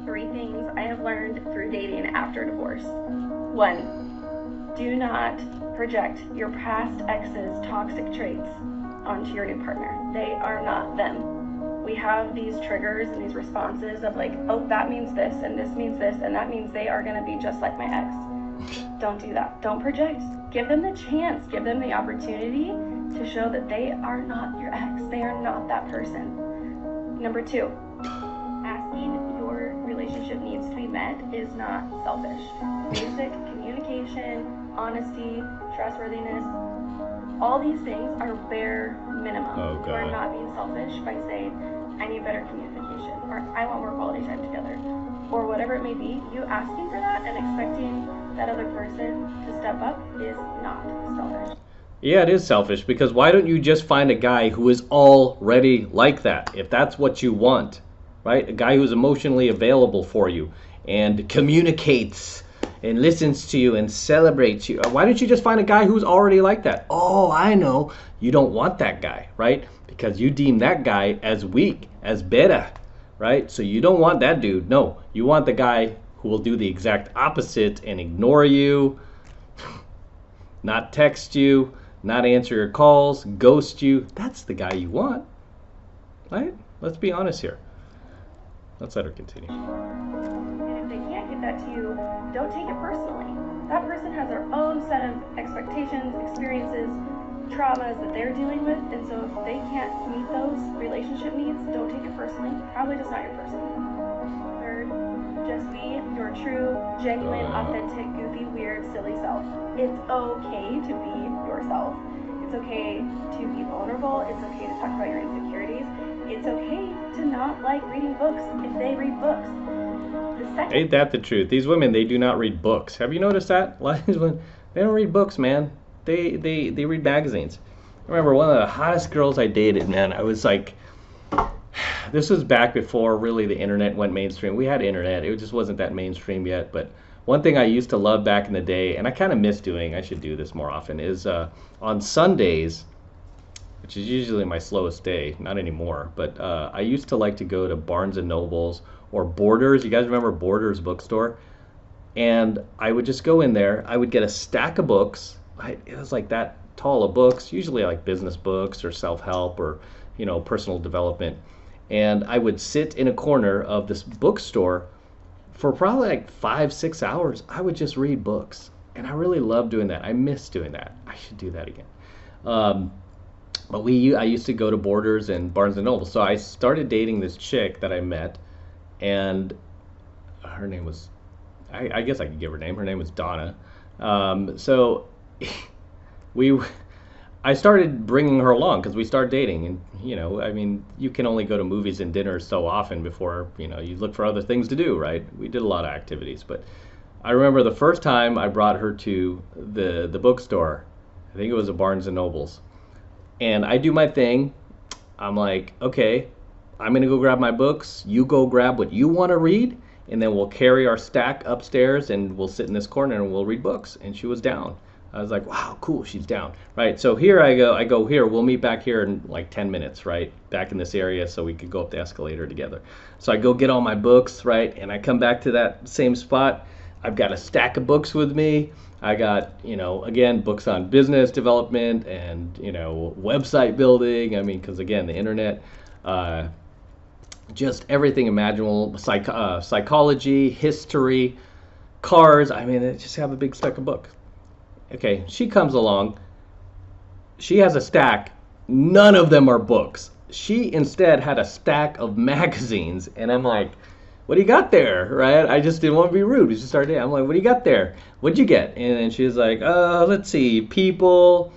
Three things I have learned through dating after divorce. One, do not project your past ex's toxic traits onto your new partner. They are not them. We have these triggers and these responses of like, oh, that means this, and this means this, and that means they are gonna be just like my ex. Don't do that. Don't project. Give them the chance. Give them the opportunity to show that they are not your ex. They are not that person. Number two, asking your relationship needs to be met is not selfish. Basic communication, honesty, trustworthiness, all these things are bare minimum. Oh, You are God. not being selfish by saying, I need better communication, or I want more quality time together, or whatever it may be. You asking for that and expecting that other person to step up is not selfish. Yeah, it is selfish because why don't you just find a guy who is already like that? If that's what you want, right? A guy who's emotionally available for you and communicates and listens to you and celebrates you. Why don't you just find a guy who's already like that? Oh, I know. You don't want that guy, right? Because you deem that guy as weak, as beta, right? So you don't want that dude. No, you want the guy who will do the exact opposite and ignore you, not text you, not answer your calls, ghost you. That's the guy you want, right? Let's be honest here. Let's let her continue. And if they can't give that to you, don't take it personally. That person has their own set of expectations, experiences, traumas that they're dealing with, and so if they can't meet those relationship needs, don't take it personally. Probably just not your person. Third, just be your true, genuine, authentic, goofy, weird, silly self. It's okay to be yourself. It's okay to be vulnerable. It's okay to talk about your insecurities. It's okay to not like reading books if they read books. The second Ain't that the truth? These women, they do not read books. Have you noticed that? A lot of these women, they don't read books, man. They read magazines. I remember one of the hottest girls I dated, man. I was like, this was back before really the internet went mainstream. We had internet. It just wasn't that mainstream yet. But one thing I used to love back in the day, and I kind of miss doing, I should do this more often, is on Sundays, which is usually my slowest day, not anymore, but I used to like to go to Barnes and Nobles or Borders. You guys remember Borders bookstore? And I would just go in there. I would get a stack of books. It was like that tall of books, usually like business books or self-help or, personal development. And I would sit in a corner of this bookstore for probably like 5-6 hours. I would just read books. And I really love doing that. I miss doing that. I should do that again. But I used to go to Borders and Barnes and Noble. So I started dating this chick that I met, and her name was, I guess I could give her name. Her name was Donna. So I started bringing her along because we started dating, and you can only go to movies and dinners so often before you look for other things to do, right? We did a lot of activities, but I remember the first time I brought her to the bookstore. I think it was a Barnes and Nobles. And I do my thing. I'm like, okay, I'm going to go grab my books. You go grab what you want to read. And then we'll carry our stack upstairs and we'll sit in this corner and we'll read books. And she was down. I was like, wow, cool, she's down. Right, so here I go here. We'll meet back here in like 10 minutes, right? Back in this area so we could go up the escalator together. So I go get all my books, right? And I come back to that same spot. I've got a stack of books with me. I got, again, books on business development and, website building. I mean, because again, the internet, just everything imaginable, psychology, history, cars. I mean, I just have a big stack of books. Okay, she comes along. She has a stack. None of them are books. She instead had a stack of magazines. And I'm like, what do you got there, right? I just didn't want to be rude. We just started. I'm like, what do you got there? What'd you get? And then she was like, let's see, People,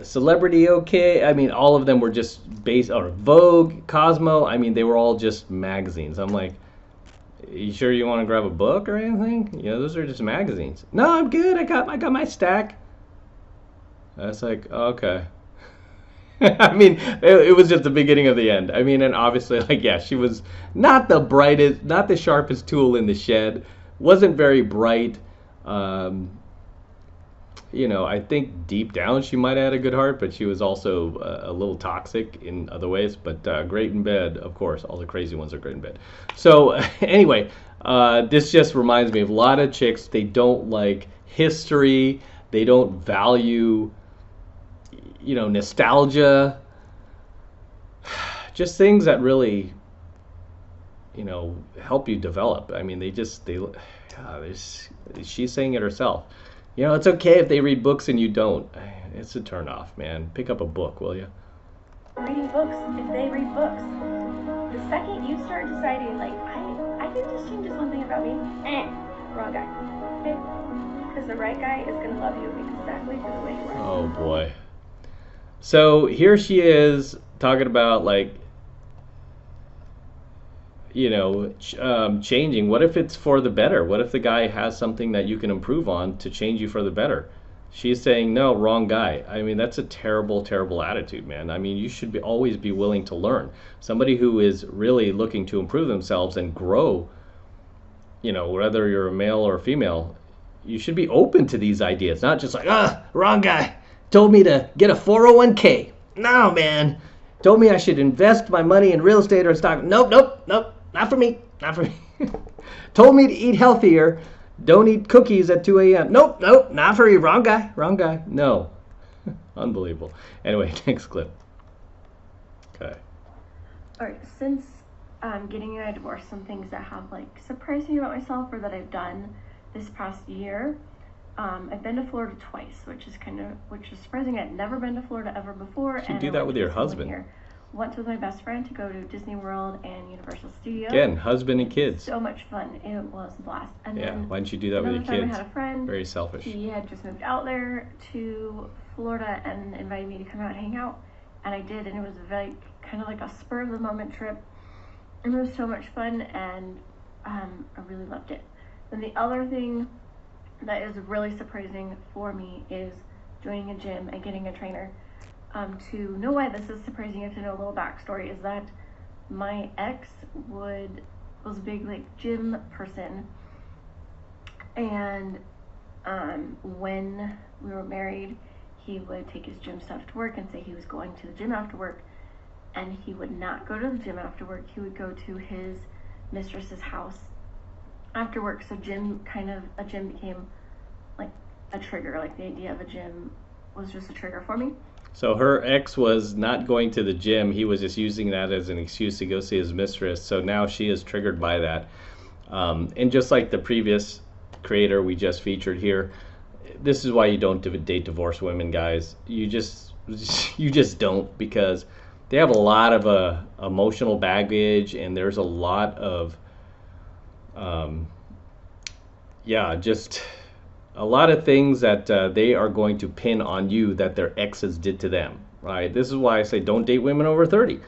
Celebrity, okay. I mean, all of them were just based on Vogue, Cosmo. I mean, they were all just magazines. I'm like, you sure you want to grab a book or anything? Those are just magazines. No, I'm good. I got my stack. I was like, okay. I mean, it was just the beginning of the end. I mean, and obviously, she was not the brightest, not the sharpest tool in the shed. Wasn't very bright. I think deep down she might have had a good heart, but she was also a little toxic in other ways. But great in bed, of course. All the crazy ones are great in bed. So anyway, this just reminds me of a lot of chicks. They don't like history. They don't value, nostalgia. Just things that really, help you develop. I mean, she's saying it herself. It's okay if they read books and you don't. It's a turn off, man. Pick up a book, will you? Reading books, if they read books. The second you start deciding, like, I think this changes one thing about me, wrong guy. Okay? Because the right guy is going to love you exactly for the way you are. Oh, boy. So here she is talking about, like, changing. What if it's for the better? What if the guy has something that you can improve on to change you for the better? She's saying, no, wrong guy. I mean, that's a terrible, terrible attitude, man. I mean, you should always be willing to learn. Somebody who is really looking to improve themselves and grow, whether you're a male or a female, you should be open to these ideas, not just like, wrong guy. Told me to get a 401k. No, man. Told me I should invest my money in real estate or stock. Nope. Not for me. Told me to eat healthier. Don't eat cookies at 2 a.m. Nope, not for you. Wrong guy. No. Unbelievable. Anyway, next clip. Okay. All right, since getting a divorce, some things that have surprised me about myself or that I've done this past year. I've been to Florida twice, which is surprising. I'd never been to Florida ever before. You do that with your husband. Went with my best friend to go to Disney World and Universal Studios. Again, husband and kids. So much fun. It was a blast. And yeah, then why didn't you do that with your kids? I had a friend. Very selfish. He had just moved out there to Florida and invited me to come out and hang out. And I did, and it was kind of like a spur of the moment trip. And it was so much fun, and I really loved it. Then the other thing that is really surprising for me is joining a gym and getting a trainer. To know why this is surprising, you have to know a little backstory, is that my ex was a big gym person, and when we were married, he would take his gym stuff to work and say he was going to the gym after work, and he would not go to the gym after work. He would go to his mistress's house after work. So a gym became like a trigger. The idea of a gym was just a trigger for me. So her ex was not going to the gym. He was just using that as an excuse to go see his mistress. So now she is triggered by that. And just like the previous creator we just featured here, this is why you don't date divorced women, guys. You just don't, because they have a lot of emotional baggage, and there's a lot of just a lot of things that they are going to pin on you that their exes did to them, right? This is why I say don't date women over 30,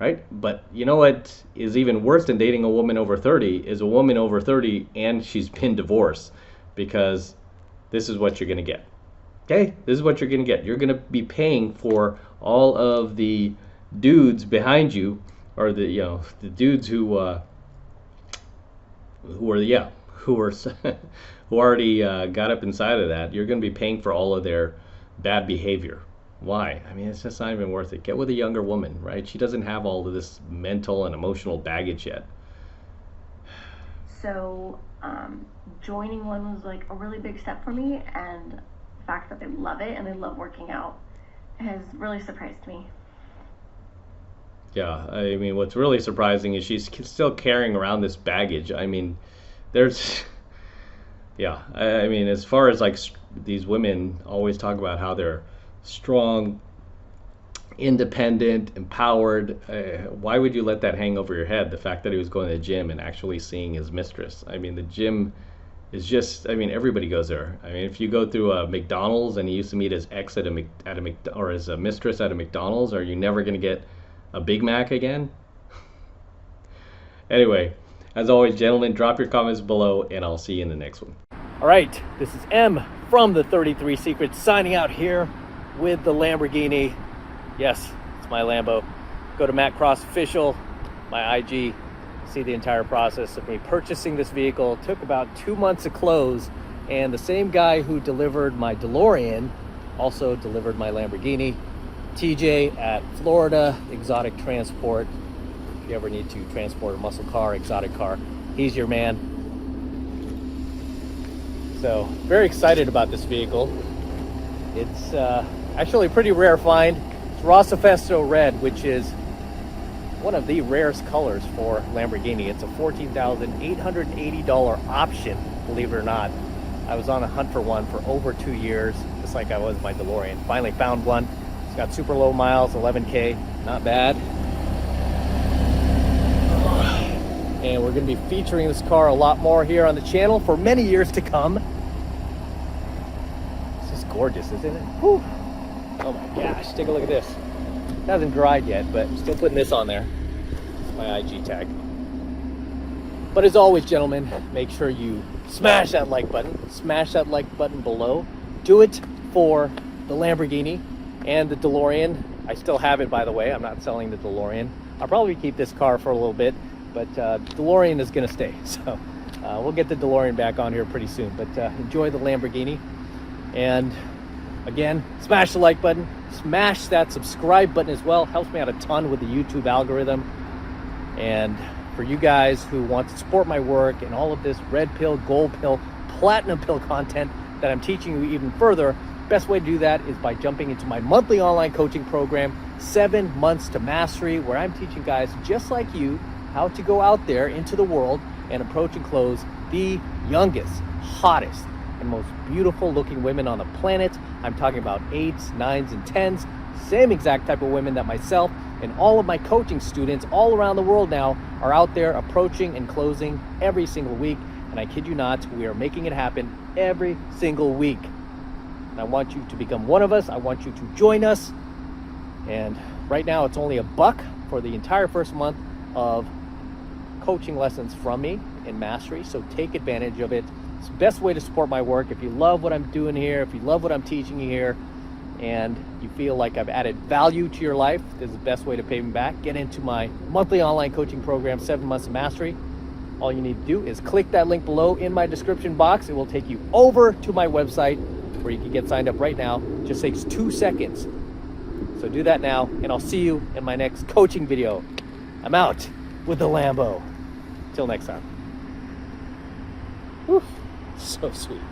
right? But you know what is even worse than dating a woman over 30 is a woman over 30 and she's been divorced, because this is what you're going to get. Okay? This is what you're going to get. You're going to be paying for all of the dudes behind you, or the dudes who already got up inside of that. You're going to be paying for all of their bad behavior. Why? I mean, it's just not even worth it. Get with a younger woman, right? She doesn't have all of this mental and emotional baggage yet. So joining one was a really big step for me, and the fact that they love it and they love working out has really surprised me. Yeah, I mean, what's really surprising is she's still carrying around this baggage. I mean, there's... Yeah, I mean, as far as these women always talk about how they're strong, independent, empowered, why would you let that hang over your head? The fact that he was going to the gym and actually seeing his mistress. I mean, the gym is just, everybody goes there. I mean, if you go through a McDonald's and he used to meet his ex or his mistress at a McDonald's, are you never going to get a Big Mac again? Anyway, as always, gentlemen, drop your comments below, and I'll see you in the next one. All right, this is M from the 33 Secrets signing out here with the Lamborghini. Yes, it's my Lambo. Go to Matt Cross Official, my IG, see the entire process of me purchasing this vehicle. It took about 2 months to close, And the same guy who delivered my DeLorean also delivered my Lamborghini. TJ at Florida Exotic Transport. If you ever need to transport a muscle car, exotic car, he's your man. So very excited about this vehicle. It's actually a pretty rare find. It's Rossifesto Red, which is one of the rarest colors for Lamborghini. It's a $14,880 option, believe it or not. I was on a hunt for one for over 2 years, just like I was my DeLorean. Finally found one. It's got super low miles, 11K, not bad. And we're gonna be featuring this car a lot more here on the channel for many years to come. It's just gorgeous, isn't it? Whew. Oh my gosh, take a look at this. It hasn't dried yet, but I'm still putting this on there. It's my IG tag. But as always, gentlemen, make sure you smash that like button. Smash that like button below. Do it for the Lamborghini and the DeLorean. I still have it, by the way. I'm not selling the DeLorean. I'll probably keep this car for a little bit, but DeLorean is gonna stay. So we'll get the DeLorean back on here pretty soon. But enjoy the Lamborghini. And again, smash the like button. Smash that subscribe button as well. Helps me out a ton with the YouTube algorithm. And for you guys who want to support my work and all of this red pill, gold pill, platinum pill content that I'm teaching you even further, best way to do that is by jumping into my monthly online coaching program, 7 Months to Mastery, where I'm teaching guys just like you how to go out there into the world and approach and close the youngest, hottest, and most beautiful looking women on the planet. I'm talking about 8s, 9s, and 10s, same exact type of women that myself and all of my coaching students all around the world now are out there approaching and closing every single week. And I kid you not, we are making it happen every single week. And I want you to become one of us. I want you to join us. And right now it's only $1 for the entire first month of coaching lessons from me in Mastery. So take advantage of it. It's the best way to support my work. If you love what I'm doing here, if you love what I'm teaching you here, and you feel like I've added value to your life, this is the best way to pay me back. Get into my monthly online coaching program, 7 Months of Mastery. All you need to do is click that link below in my description box. It will take you over to my website where you can get signed up right now. It just takes 2 seconds. So do that now, and I'll see you in my next coaching video. I'm out with the Lambo. Till next time. Whew, so sweet.